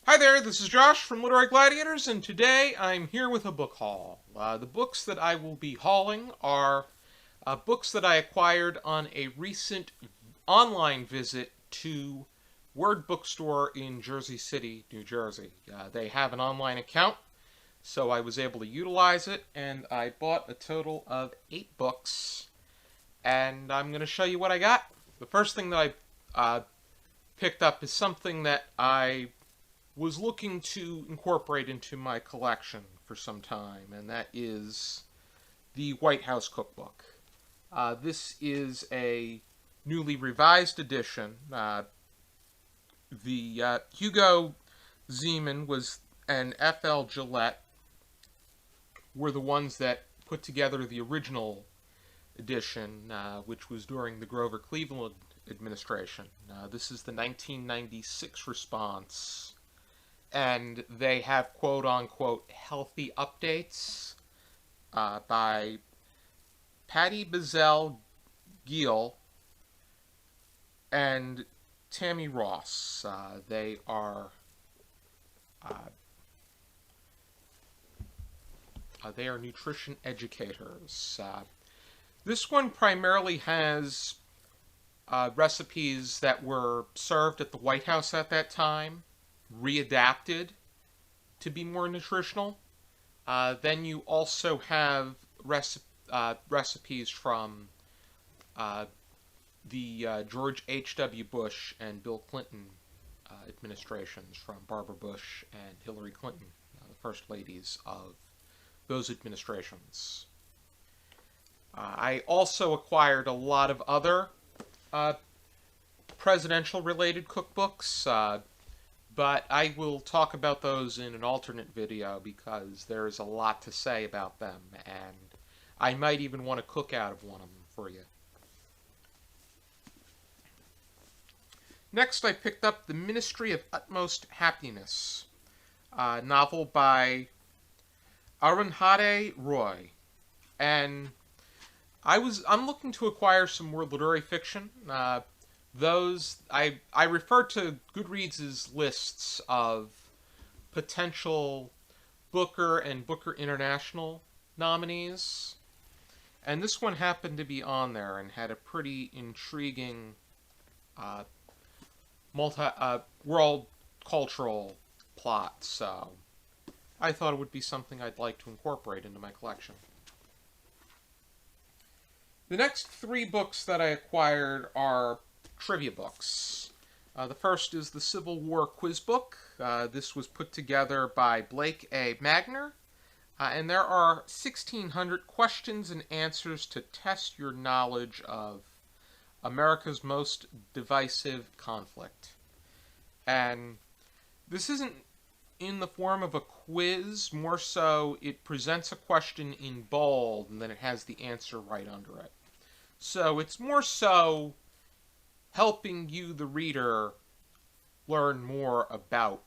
Hi there, this is Josh from Literary Gladiators, and today I'm here with a book haul. The books that I will be hauling are books that I acquired on a recent online visit to WORD Bookstore in Jersey City, New Jersey. They have an online account, so I was able to utilize it, and I bought a total of 8 books, and I'm going to show you what I got. The first thing that I picked up is something that I was looking to incorporate into my collection for some time, and that is the White House Cookbook. This is a newly revised edition. The Hugo, Ziemann and F.L. Gillette were the ones that put together the original edition, which was during the Grover Cleveland administration. This is the 1996 response, and they have quote-unquote healthy updates by Patty Bazell-Gill and Tammy Ross. They are nutrition educators. This one primarily has recipes that were served at the White House at that time, readapted to be more nutritional. Then you also have recipes from the George H.W. Bush and Bill Clinton administrations, from Barbara Bush and Hillary Clinton, the first ladies of those administrations. I also acquired a lot of other presidential-related cookbooks, but I will talk about those in an alternate video because there is a lot to say about them, and I might even want to cook out of one of them for you. Next, I picked up The Ministry of Utmost Happiness, a novel by Arundhati Roy, and I'm looking to acquire some more literary fiction. I refer to Goodreads' lists of potential Booker and Booker International nominees, and this one happened to be on there and had a pretty intriguing world cultural plot, so I thought it would be something I'd like to incorporate into my collection. The next 3 books that I acquired are trivia books. The first is the Civil War quiz book. This was put together by Blake A. Magner, and there are 1,600 questions and answers to test your knowledge of America's most divisive conflict. And this isn't in the form of a quiz, more so it presents a question in bold and then it has the answer right under it. So it's more so helping you, the reader, learn more about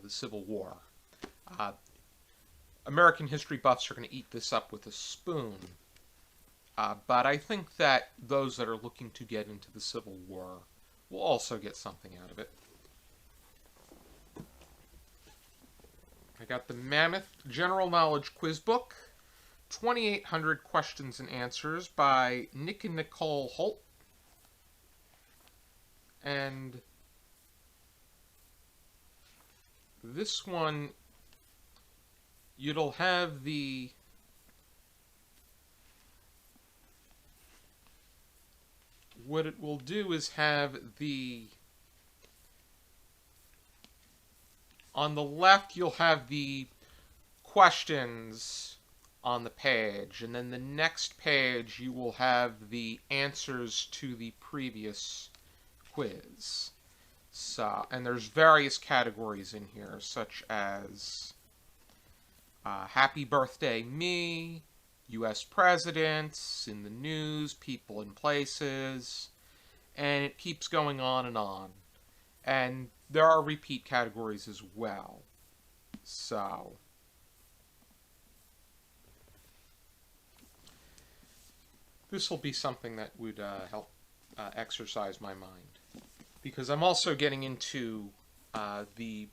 the Civil War. American history buffs are going to eat this up with a spoon, but I think that those that are looking to get into the Civil War will also get something out of it. I got the Mammoth General Knowledge Quiz Book, 2,800 questions and answers by Nick and Nicole Holt. And this one, it'll have what it will do is have on the left you'll have the questions on the page, and then the next page you will have the answers to the previous quiz. So, and there's various categories in here, such as Happy Birthday Me, U.S. Presidents, in the news, people and places, and it keeps going on and on. And there are repeat categories as well. So this will be something that would help exercise my mind, because I'm also getting into the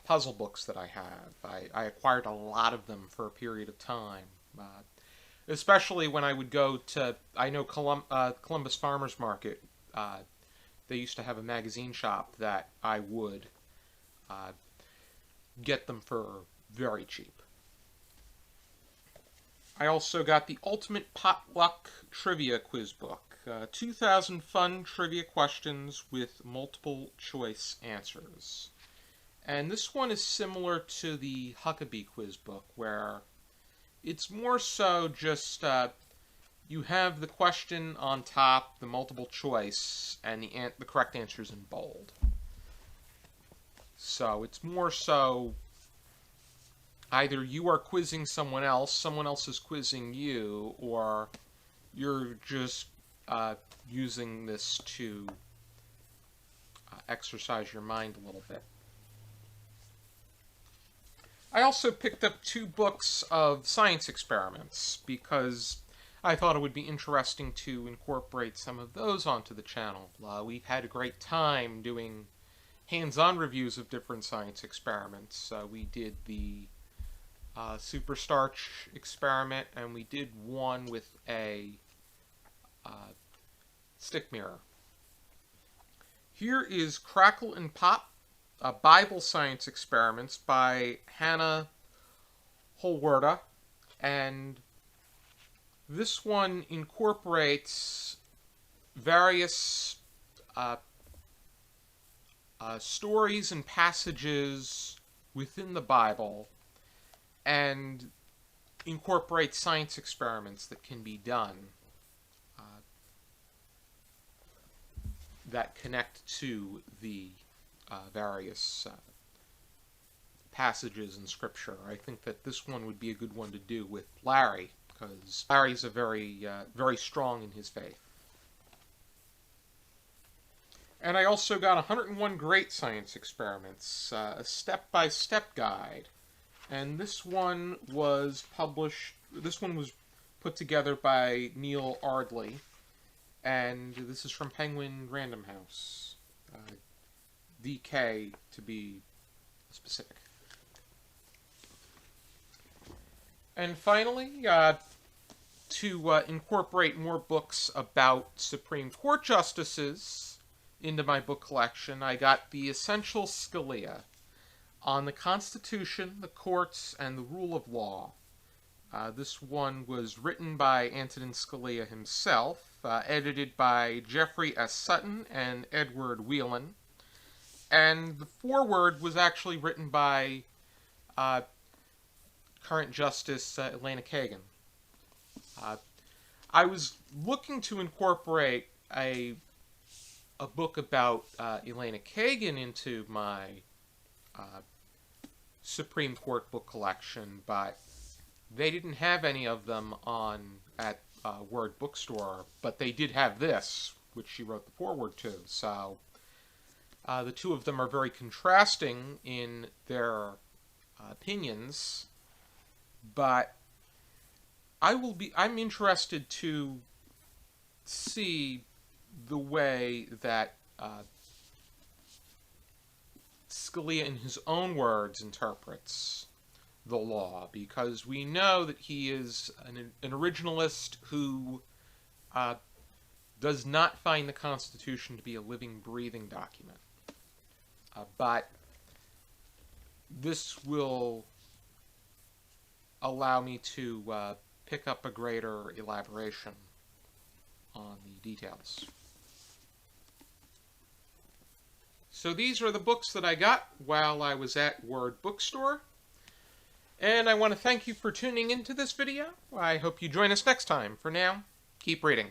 puzzle books that I have. I acquired a lot of them for a period of time, especially when I would go to, I know Columbus Farmers Market, they used to have a magazine shop that I would get them for very cheap. I also got the Ultimate Potluck Trivia Quiz Book. 2,000 fun trivia questions with multiple choice answers. And this one is similar to the Huckabee quiz book, where it's more so just you have the question on top, the multiple choice, and the correct answers in bold. So it's more so either you are quizzing someone else is quizzing you, or you're just using this to exercise your mind a little bit. I also picked up 2 books of science experiments because I thought it would be interesting to incorporate some of those onto the channel. We've had a great time doing hands-on reviews of different science experiments. We did the superstarch experiment, and we did one with a stick mirror. Here is Crackle and Pop, Bible Science Experiments by Hanna, Holwerda, and this one incorporates various stories and passages within the Bible and incorporates science experiments that can be done that connect to the various passages in Scripture. I think that this one would be a good one to do with Larry, because Larry's a very strong in his faith. And I also got 101 Great Science Experiments, a step-by-step guide. And this one was put together by Neil Ardley, and this is from Penguin Random House. DK, to be specific. And finally, to incorporate more books about Supreme Court justices into my book collection, I got the Essential Scalia on the Constitution, the Courts, and the Rule of Law. This one was written by Antonin Scalia himself, edited by Jeffrey S. Sutton and Edward Whelan, and the foreword was actually written by current Justice Elena Kagan. I was looking to incorporate a book about Elena Kagan into my Supreme Court book collection, but they didn't have any of them at WORD Bookstore, but they did have this, which she wrote the foreword to. So the two of them are very contrasting in their opinions, but I'm interested to see the way that Scalia, in his own words, interprets the law, because we know that he is an originalist who does not find the Constitution to be a living, breathing document. But this will allow me to pick up a greater elaboration on the details. So these are the books that I got while I was at WORD Bookstore. And I want to thank you for tuning into this video. I hope you join us next time. For now, keep reading.